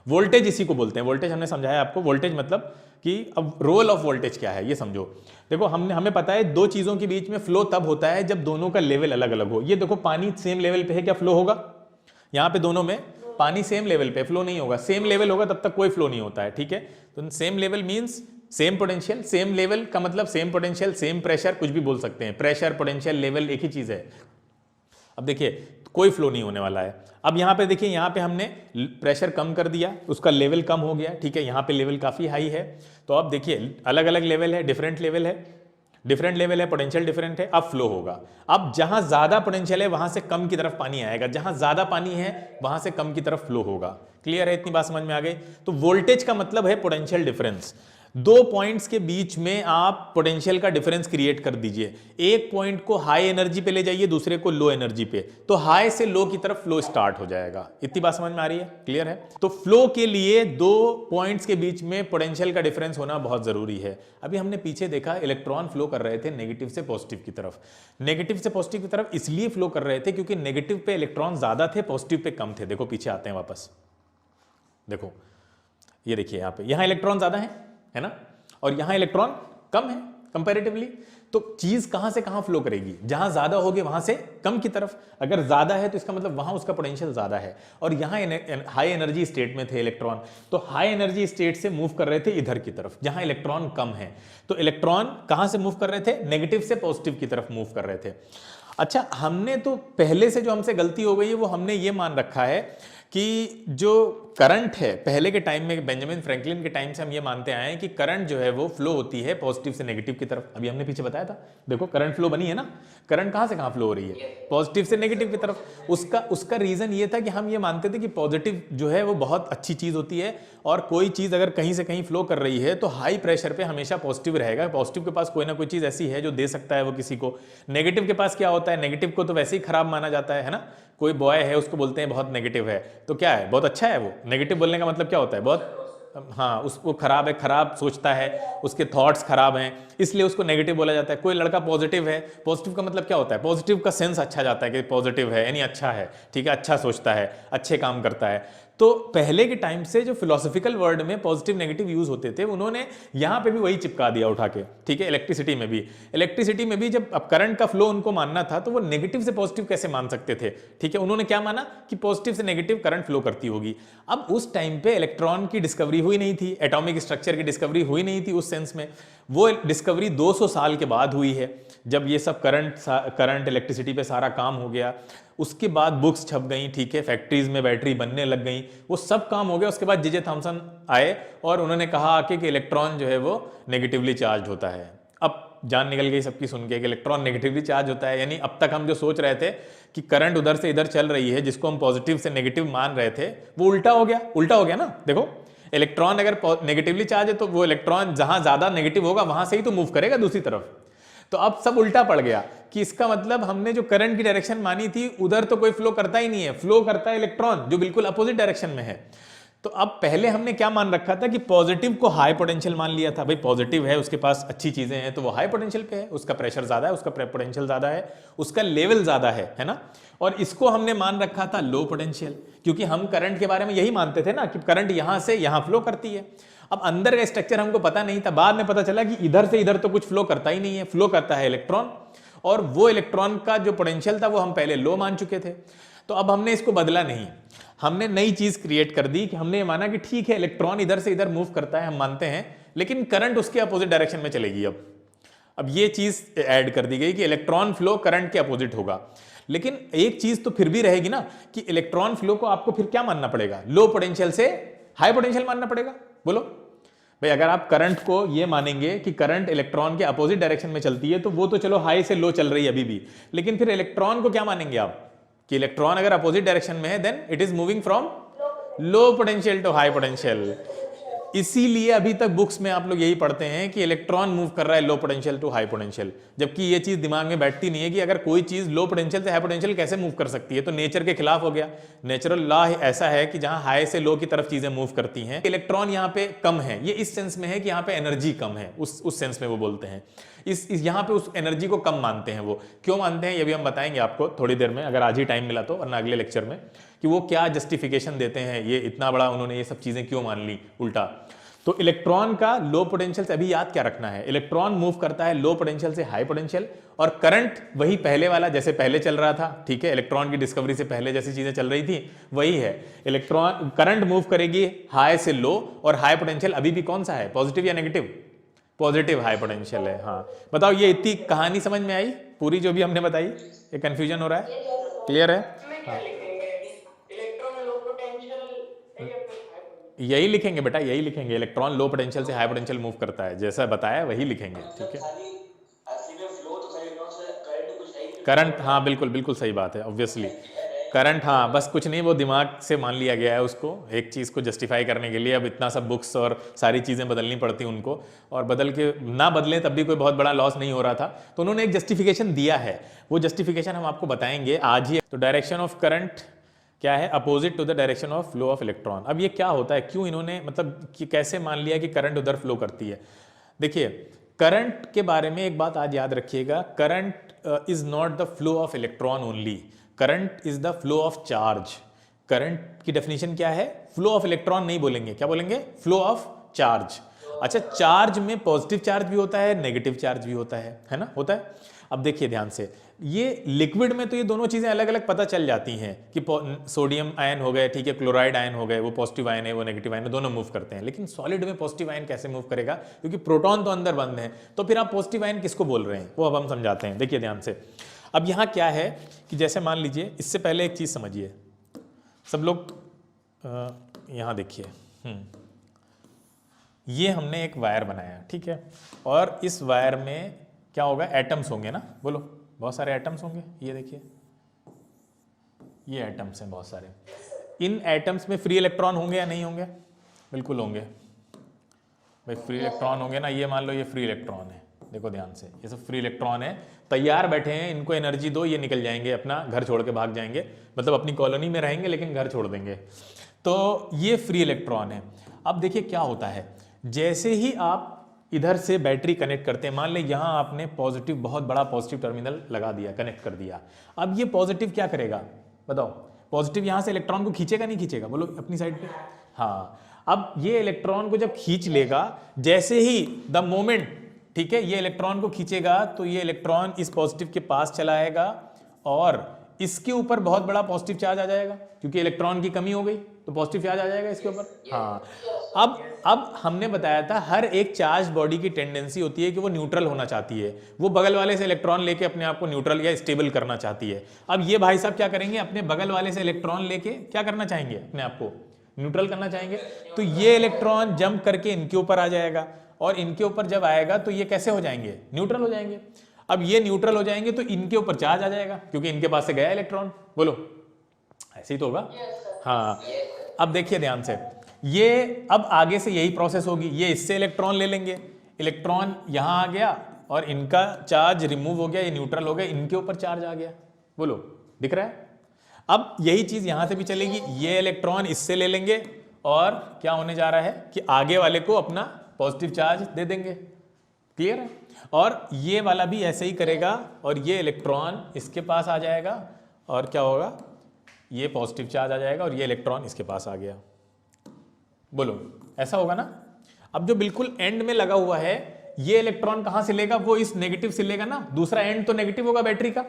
Voltage इसी को बोलते हैं, वोल्टेज हमने समझाया आपको, वोल्टेज मतलब कि अब रोल ऑफ वोल्टेज क्या है ये समझो। देखो हमें पता है दो चीजों के बीच में फ्लो तब होता है जब दोनों का लेवल अलग अलग हो। ये देखो पानी सेम लेवल पे है, क्या फ्लो होगा? यहाँ पे दोनों में पानी सेम लेवल पे, फ्लो नहीं होगा। सेम लेवल होगा तब तक कोई फ्लो नहीं होता है, ठीक है। तो same level means same potential, same level का मतलब सेम पोटेंशियल, सेम प्रेशर, कुछ भी बोल सकते हैं, प्रेशर पोटेंशियल लेवल एक ही चीज है। अब देखिए कोई फ्लो नहीं होने वाला है। अब यहाँ पे देखिए, यहाँ पे हमने प्रेशर कम कर दिया, उसका लेवल कम हो गया, ठीक है। यहाँ पे लेवल काफी हाई है, तो अब देखिए अलग अलग लेवल है, डिफरेंट लेवल है, डिफरेंट लेवल है, पोटेंशियल डिफरेंट है, अब फ्लो होगा। अब जहां ज्यादा पोटेंशियल है वहां से कम की तरफ पानी आएगा, जहां ज्यादा पानी है वहां से कम की तरफ फ्लो होगा। क्लियर है? इतनी बात समझ में आ गई? तो वोल्टेज का मतलब है पोटेंशियल डिफरेंस। दो पॉइंट्स के बीच में आप पोटेंशियल का डिफरेंस क्रिएट कर दीजिए। एक पॉइंट को हाई एनर्जी पे ले जाइए, दूसरे को लो एनर्जी पे, तो हाई से लो की तरफ फ्लो स्टार्ट हो जाएगा। इतनी बात समझ में आ रही है? क्लियर है? तो फ्लो के लिए दो पॉइंट्स के बीच में पोटेंशियल का डिफरेंस होना बहुत जरूरी है। अभी हमने पीछे देखा इलेक्ट्रॉन फ्लो कर रहे थे नेगेटिव से पॉजिटिव की तरफ। नेगेटिव से पॉजिटिव की तरफ इसलिए फ्लो कर रहे थे क्योंकि नेगेटिव पे इलेक्ट्रॉन ज्यादा थे, पॉजिटिव पे कम थे। देखो पीछे आते हैं वापस, देखो ये देखिए यहाँ पे, यहाँ इलेक्ट्रॉन ज्यादा है ना, और यहां इलेक्ट्रॉन कम है कंपैरेटिवली। तो चीज कहां से कहां फ्लो करेगी? जहां ज्यादा होगी वहां से कम की तरफ। अगर ज्यादा है तो इसका मतलब वहां उसका पोटेंशियल ज्यादा है, और यहां हाई एनर्जी स्टेट में थे इलेक्ट्रॉन, तो हाई एनर्जी स्टेट से मूव कर रहे थे इधर की तरफ जहां इलेक्ट्रॉन कम है। तो इलेक्ट्रॉन कहां से मूव कर रहे थे? नेगेटिव से पॉजिटिव की तरफ मूव कर रहे थे। अच्छा, हमने तो पहले से जो हमसे गलती हो गई है वो हमने ये मान रखा है कि जो करंट है, पहले के टाइम में बेंजामिन फ्रैंकलिन के टाइम से हम ये मानते आए हैं कि करंट जो है वो फ्लो होती है पॉजिटिव से नेगेटिव की तरफ। अभी हमने पीछे बताया था, देखो करंट फ्लो बनी है ना, करंट कहां से कहां फ्लो हो रही है? पॉजिटिव से नेगेटिव की तरफ। उसका रीजन ये था कि हम ये मानते थे कि पॉजिटिव जो है वो बहुत अच्छी चीज होती है, और कोई चीज अगर कहीं से कहीं फ्लो कर रही है तो हाई प्रेशर पे हमेशा पॉजिटिव रहेगा। पॉजिटिव के पास कोई ना कोई चीज ऐसी है जो दे सकता है वो किसी को। नेगेटिव के पास क्या होता है? नेगेटिव को तो वैसे ही खराब माना जाता है ना। कोई बॉय है उसको बोलते हैं बहुत नेगेटिव है, तो क्या है? बहुत अच्छा है वो। नेगेटिव बोलने का मतलब क्या होता है? बहुत, हाँ, उसको खराब है, खराब सोचता है, उसके थॉट्स खराब हैं, इसलिए उसको नेगेटिव बोला जाता है। कोई लड़का पॉजिटिव है, पॉजिटिव का मतलब क्या होता है? पॉजिटिव का सेंस अच्छा जाता है कि पॉजिटिव है यानी अच्छा है, ठीक है, अच्छा सोचता है, अच्छे काम करता है। तो पहले के टाइम से जो फिलोसॉफिकल वर्ड में पॉजिटिव नेगेटिव यूज होते थे, उन्होंने यहां पे भी वही चिपका दिया उठा के, ठीक है। इलेक्ट्रिसिटी में भी जब अब करंट का फ्लो उनको मानना था तो वो नेगेटिव से पॉजिटिव कैसे मान सकते थे? ठीक है, उन्होंने क्या माना कि पॉजिटिव से नेगेटिव करंट फ्लो करती होगी। अब उस टाइम पे इलेक्ट्रॉन की डिस्कवरी हुई नहीं थी, एटॉमिक स्ट्रक्चर की डिस्कवरी हुई नहीं थी उस सेंस में। वो डिस्कवरी 200 साल के बाद हुई है, जब ये सब करंट इलेक्ट्रिसिटी पे सारा काम हो गया। उसके बाद बुक्स छप गई, ठीक है, फैक्ट्रीज में बैटरी बनने लग गई, वो सब काम हो गया। उसके बाद जे थॉमसन आए और उन्होंने कहा आके कि इलेक्ट्रॉन जो है वो नेगेटिवली चार्ज होता है। अब जान निकल गई सबकी सुन के कि इलेक्ट्रॉन नेगेटिवली चार्ज होता है, यानी अब तक हम जो सोच रहे थे कि करंट उधर से इधर चल रही है, जिसको हम पॉजिटिव से नेगेटिव मान रहे थे, वो उल्टा हो गया। उल्टा हो गया ना। देखो इलेक्ट्रॉन अगर नेगेटिवली चार्ज है तो वो इलेक्ट्रॉन जहां ज्यादा नेगेटिव होगा वहां से ही तो मूव करेगा दूसरी तरफ। तो अब सब उल्टा पड़ गया कि इसका मतलब हमने जो करंट की डायरेक्शन मानी थी उधर तो कोई फ्लो करता ही नहीं है, फ्लो करता है इलेक्ट्रॉन जो बिल्कुल अपोजिट डायरेक्शन में है। तो अब पहले हमने क्या मान रखा था कि पॉजिटिव को हाई पोटेंशियल मान लिया था। भाई पॉजिटिव है, उसके पास अच्छी चीजें हैं तो वो हाई पोटेंशियल पे है, उसका प्रेशर ज्यादा है, उसका पोटेंशियल ज्यादा है, उसका लेवल ज्यादा है ना। और इसको हमने मान रखा था लो पोटेंशियल, क्योंकि हम करंट के बारे में यही मानते थे ना कि करंट यहां से यहां फ्लो करती है। अब अंदर का स्ट्रक्चर हमको पता नहीं था, बाद में पता चला कि इधर से इधर तो कुछ फ्लो करता ही नहीं है, फ्लो करता है इलेक्ट्रॉन, और वो इलेक्ट्रॉन का जो पोटेंशियल था वो हम पहले लो मान चुके थे। तो अब हमने इसको बदला नहीं, हमने नई चीज क्रिएट कर दी कि हमने माना कि ठीक है इलेक्ट्रॉन इधर से इधर मूव करता है, हम मानते हैं, लेकिन करंट उसके अपोजिट डायरेक्शन में चलेगी। अब ये चीज ऐड कर दी गई कि इलेक्ट्रॉन फ्लो करंट के अपोजिट होगा। लेकिन एक चीज तो फिर भी रहेगी ना कि इलेक्ट्रॉन फ्लो को आपको फिर क्या मानना पड़ेगा? लो पोटेंशियल से हाई पोटेंशियल मानना पड़ेगा। बोलो भाई, अगर आप करंट को ये मानेंगे कि करंट इलेक्ट्रॉन के अपोजिट डायरेक्शन में चलती है तो वो तो चलो हाई से लो चल रही है अभी भी, लेकिन फिर इलेक्ट्रॉन को क्या मानेंगे आप कि इलेक्ट्रॉन अगर अपोजिट डायरेक्शन में है then it is moving from low potential to high potential. इसीलिए अभी तक बुक्स में आप लोग यही पढ़ते हैं कि इलेक्ट्रॉन मूव कर रहा है low potential to high potential, जबकि ये चीज दिमाग में बैठती नहीं है कि अगर कोई चीज लो पोटेंशियल से हाई पोटेंशियल कैसे मूव कर सकती है, तो नेचर के खिलाफ हो गया। नेचुरल लॉ ऐसा है कि जहां हाई से लो की तरफ चीजें मूव करती हैं, इलेक्ट्रॉन यहाँ पे कम है, ये इस सेंस में है कि यहाँ पे एनर्जी कम है, उस सेंस में वो बोलते हैं। इस यहाँ पे उस एनर्जी को कम मानते हैं। वो क्यों मानते हैं ये भी हम बताएंगे आपको थोड़ी देर में, अगर आज ही टाइम मिला तो, वरना अगले लेक्चर में, कि वो क्या जस्टिफिकेशन देते हैं, ये इतना बड़ा उन्होंने ये सब चीजें क्यों मान ली उल्टा। तो इलेक्ट्रॉन का लो पोटेंशियल से अभी याद क्या रखना है, इलेक्ट्रॉन मूव करता है लो पोटेंशियल से हाई पोटेंशियल, और करंट वही पहले वाला जैसे पहले चल रहा था, ठीक है, इलेक्ट्रॉन की डिस्कवरी से पहले जैसी चीजें चल रही थी वही है। इलेक्ट्रॉन करंट मूव करेगी हाई से लो, और हाई पोटेंशियल अभी भी कौन सा है, पॉजिटिव या नेगेटिव, पॉजिटिव हाई पोटेंशियल है। हाँ बताओ, ये इतनी कहानी समझ में आई पूरी जो भी हमने बताई, ये कंफ्यूजन हो रहा है, क्लियर है? हाँ। यही लिखेंगे बेटा, यही लिखेंगे, इलेक्ट्रॉन लो पोटेंशियल से हाई पोटेंशियल मूव करता है, जैसा बताया वही लिखेंगे, ठीक है। करंट, हाँ बिल्कुल बिल्कुल सही बात है, ऑब्वियसली करंट, हाँ बस कुछ नहीं, वो दिमाग से मान लिया गया है उसको, एक चीज़ को जस्टिफाई करने के लिए अब इतना सब बुक्स और सारी चीज़ें बदलनी पड़ती उनको, और बदल के ना बदलें तब भी कोई बहुत बड़ा लॉस नहीं हो रहा था, तो उन्होंने एक जस्टिफिकेशन दिया है, वो जस्टिफिकेशन हम आपको बताएंगे आज ही। तो डायरेक्शन ऑफ करंट क्या है, opposite to the direction of flow of electron. अब ये क्या होता है, क्यों इन्होंने मतलब कि कैसे मान लिया कि करंट उधर फ्लो करती है। देखिए करंट के बारे में एक बात आज याद रखिएगा, current is not the flow of electron only, current is the flow of charge. Current की डेफिनेशन क्या है, फ्लो ऑफ इलेक्ट्रॉन नहीं बोलेंगे, क्या बोलेंगे, फ्लो ऑफ चार्ज। अच्छा, चार्ज में पॉजिटिव चार्ज भी होता है, नेगेटिव चार्ज भी होता है ना, होता है। अब देखिए ध्यान से, ये लिक्विड में तो ये दोनों चीजें अलग अलग पता चल जाती हैं कि सोडियम आयन हो गए, ठीक है, क्लोराइड आयन हो गए, वो पॉजिटिव आयन है, वो नेगेटिव आयन है, दोनों मूव करते हैं। लेकिन सॉलिड में पॉजिटिव आयन कैसे मूव करेगा, क्योंकि प्रोटॉन तो अंदर बंद है, तो फिर आप पॉजिटिव आयन किसको बोल रहे हैं, वो अब हम समझाते हैं। देखिए ध्यान से, अब यहाँ क्या है कि जैसे मान लीजिए, इससे पहले एक चीज समझिए सब लोग, यहाँ देखिए, ये हमने एक वायर बनाया, ठीक है, और इस वायर में क्या होगा, एटम्स होंगे ना, बोलो, बहुत सारे एटम्स होंगे, ये देखिए ये एटम्स हैं बहुत सारे, इन एटम्स में फ्री इलेक्ट्रॉन होंगे या नहीं होंगे, बिल्कुल होंगे भाई, फ्री इलेक्ट्रॉन होंगे ना, ये मान लो ये फ्री इलेक्ट्रॉन है, देखो ध्यान से, ये सब फ्री इलेक्ट्रॉन है, तैयार बैठे हैं, इनको एनर्जी दो, ये निकल जाएंगे, अपना घर छोड़ के भाग जाएंगे, मतलब अपनी कॉलोनी में रहेंगे लेकिन घर छोड़ देंगे, तो ये फ्री इलेक्ट्रॉन है। अब देखिए क्या होता है, जैसे ही आप इधर से बैटरी कनेक्ट करते हैं, मान लें यहां आपने पॉजिटिव, बहुत बड़ा पॉजिटिव टर्मिनल लगा दिया, कनेक्ट कर दिया, अब ये पॉजिटिव क्या करेगा बताओ, पॉजिटिव यहां से इलेक्ट्रॉन को खींचेगा नहीं खींचेगा, बोलो अपनी साइड पे, हाँ। अब ये इलेक्ट्रॉन को जब खींच लेगा, जैसे ही द मोमेंट, ठीक है, ये इलेक्ट्रॉन को खींचेगा तो ये इलेक्ट्रॉन इस पॉजिटिव के पास चला आएगा और इसके ऊपर बहुत बड़ा पॉजिटिव चार्ज आ जाएगा, क्योंकि इलेक्ट्रॉन की कमी हो गई तो पॉजिटिव चार्ज आ जाएगा इसके ऊपर, हाँ। अब हमने बताया था हर एक चार्ज बॉडी की टेंडेंसी होती है कि वो न्यूट्रल होना चाहती है, वो बगल वाले से इलेक्ट्रॉन लेके अपने आप को न्यूट्रल या स्टेबल करना चाहती है। अब ये भाई साहब क्या करेंगे, अपने बगल वाले से इलेक्ट्रॉन लेके क्या करना चाहेंगे, अपने आप को न्यूट्रल करना चाहेंगे, तो ये इलेक्ट्रॉन जंप करके इनके ऊपर आ जाएगा, और इनके ऊपर जब आएगा तो ये कैसे हो जाएंगे, न्यूट्रल हो जाएंगे। अब ये न्यूट्रल हो जाएंगे तो इनके ऊपर चार्ज आ जाएगा, क्योंकि इनके पास से गया इलेक्ट्रॉन, बोलो ऐसे ही तो होगा, हाँ। अब देखिए ध्यान से, ये अब आगे से यही प्रोसेस होगी, ये इससे इलेक्ट्रॉन ले लेंगे, इलेक्ट्रॉन यहां आ गया और इनका चार्ज रिमूव हो गया, ये न्यूट्रल हो गया, इनके ऊपर चार्ज आ गया, बोलो दिख रहा है। अब यही चीज यहां से भी चलेगी, ये इलेक्ट्रॉन इससे ले लेंगे और क्या होने जा रहा है कि आगे वाले को अपना पॉजिटिव चार्ज दे देंगे, क्लियर है। और ये वाला भी ऐसे ही करेगा और ये इलेक्ट्रॉन इसके पास आ जाएगा और क्या होगा, ये पॉजिटिव चार्ज आ जाएगा और ये इलेक्ट्रॉन इसके पास आ गया, बोलो ऐसा होगा ना। अब जो बिल्कुल एंड में लगा हुआ है, ये इलेक्ट्रॉन कहां से लेगा, वो इस नेगेटिव से लेगा ना, दूसरा एंड तो नेगेटिव होगा बैटरी का,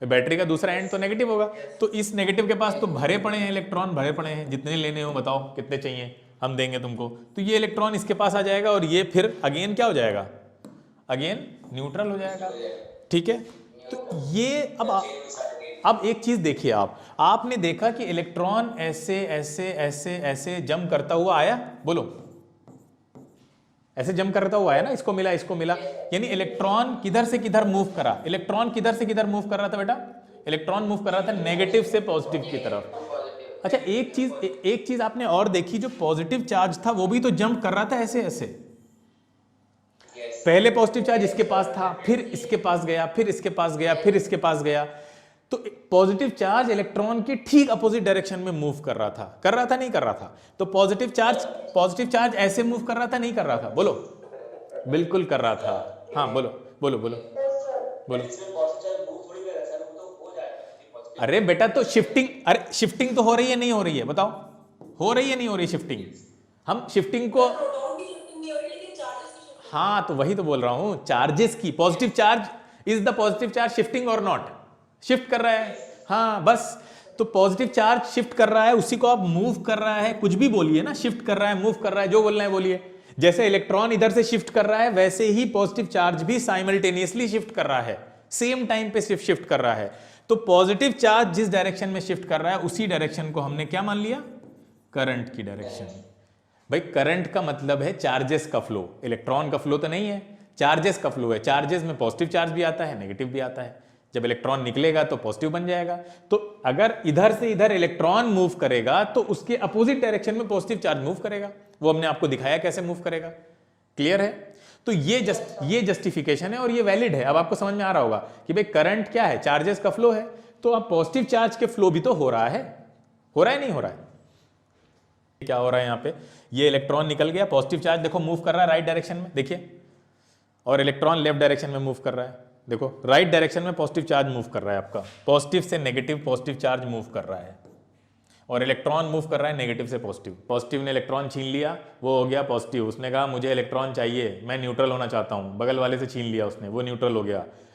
बैटरी का दूसरा एंड तो नेगेटिव होगा, तो इस नेगेटिव के पास तो भरे पड़े हैं इलेक्ट्रॉन, भरे पड़े हैं, जितने लेने हो बताओ कितने चाहिए, हम देंगे तुमको, तो ये इलेक्ट्रॉन इसके पास आ जाएगा और ये फिर अगेन क्या हो जाएगा, अगेन न्यूट्रल हो जाएगा, ठीक है। तो ये अब एक चीज देखिए, आपने देखा कि इलेक्ट्रॉन ऐसे ऐसे ऐसे ऐसे जंप करता हुआ आया, बोलो ऐसे जंप करता हुआ आया ना, इसको मिला इसको मिला, यानी इलेक्ट्रॉन किधर से किधर मूव करा, इलेक्ट्रॉन किधर से किधर मूव कर रहा था बेटा, इलेक्ट्रॉन मूव कर रहा था नेगेटिव से पॉजिटिव की तरफ। अच्छा एक चीज आपने और देखी, जो पॉजिटिव चार्ज था वो भी तो जंप कर रहा था ऐसे ऐसे, पहले पॉजिटिव चार्ज इसके पास था, फिर इसके पास गया, फिर इसके पास गया, फिर इसके पास गया, तो पॉजिटिव चार्ज इलेक्ट्रॉन की ठीक अपोजिट डायरेक्शन में मूव कर रहा था नहीं कर रहा था, तो पॉजिटिव चार्ज ऐसे मूव कर रहा था नहीं कर रहा था, बोलो बिल्कुल कर रहा था, हाँ बोलो बोलो बोलो बोलो। अरे बेटा तो शिफ्टिंग, अरे शिफ्टिंग तो हो रही है नहीं हो रही है बताओ, हो रही है नहीं हो रही शिफ्टिंग? हम शिफ्टिंग को, प्रोटॉन की शिफ्टिंग नहीं हो रही लेकिन चार्जेस की शिफ्टिंग हो रही हाँ तो वही तो बोल रहा हूं, चार्जेस की, positive charge, is the positive charge shifting और नॉट? शिफ्ट कर रहा है, हाँ बस। तो पॉजिटिव चार्ज शिफ्ट कर रहा है, उसी को आप मूव कर रहा है, कुछ भी बोलिए ना, शिफ्ट कर रहा है, मूव कर रहा है, जो बोलना है बोलिए। जैसे इलेक्ट्रॉन इधर से शिफ्ट कर रहा है, वैसे ही पॉजिटिव चार्ज भी साइमल्टेनियसली शिफ्ट कर रहा है, सेम टाइम पे शिफ्ट कर रहा है। तो पॉजिटिव चार्ज जिस डायरेक्शन में शिफ्ट कर रहा है, उसी डायरेक्शन को हमने क्या मान लिया? करंट की डायरेक्शन। भाई करंट का मतलब है चार्जेस का फ्लो, इलेक्ट्रॉन का फ्लो तो नहीं है, चार्जेस का फ्लो है। चार्जेस में पॉजिटिव चार्ज भी आता है, नेगेटिव भी आता है। जब इलेक्ट्रॉन निकलेगा तो पॉजिटिव बन जाएगा। तो अगर इधर से इधर इलेक्ट्रॉन मूव करेगा तो उसके अपोजिट डायरेक्शन में पॉजिटिव चार्ज मूव करेगा। वो हमने आपको दिखाया कैसे मूव करेगा, क्लियर है? तो ये जस्टिफिकेशन है और ये वैलिड है। अब आपको समझ में आ रहा होगा कि भाई करंट क्या है, चार्जेस का फ्लो है, तो अब पॉजिटिव चार्ज के फ्लो भी तो हो रहा है, नहीं हो रहा है? क्या हो रहा है यहाँ पे, ये इलेक्ट्रॉन निकल गया, पॉजिटिव चार्ज देखो मूव कर रहा है राइट डायरेक्शन में, देखिए, और इलेक्ट्रॉन लेफ्ट डायरेक्शन में मूव कर रहा है। देखो राइट डायरेक्शन में पॉजिटिव चार्ज मूव कर रहा है आपका, पॉजिटिव से नेगेटिव पॉजिटिव चार्ज मूव कर रहा है, और इलेक्ट्रॉन मूव कर रहा है नेगेटिव से पॉजिटिव। पॉजिटिव ने इलेक्ट्रॉन छीन लिया, वो हो गया पॉजिटिव, उसने कहा मुझे इलेक्ट्रॉन चाहिए, मैं न्यूट्रल होना चाहता हूँ, बगल वाले से छीन लिया उसने, वो न्यूट्रल हो गया।